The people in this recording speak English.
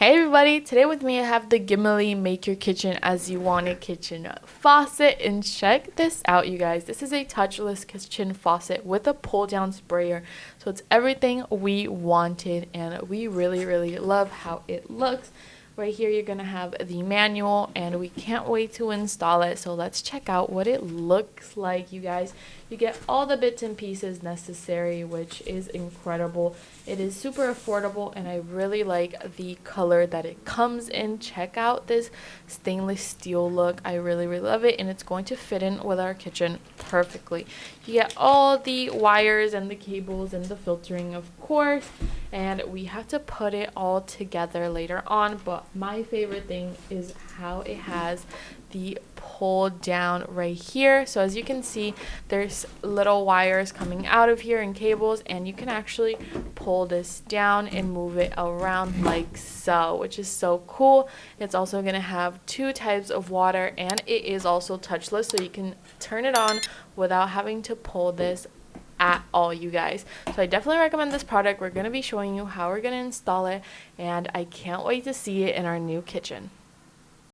Hey everybody, today with me I have the GIMILI Make Your Kitchen As You Want It kitchen faucet, and check this out you guys. This is a touchless kitchen faucet with a pull down sprayer, so it's everything we wanted and we really love how it looks. Right here you're going to have the manual and we can't wait to install it, so let's check out what it looks like you guys. You get all the bits and pieces necessary, which is incredible. It is super affordable and I really like the color that it comes in. Check out this stainless steel look. I really love it, and it's going to fit in with our kitchen perfectly. You get all the wires and the cables and the filtering, of course, and we have to put it all together later on, but my favorite thing is how it has the pull down right here. So as you can see, there's little wires coming out of here and cables, and you can actually pull this down and move it around like so, which is so cool. It's also going to have two types of water, and it is also touchless, so you can turn it on without having to pull this at all, you guys. So I definitely recommend this product. We're going to be showing you how we're going to install it, and I can't wait to see it in our new kitchen.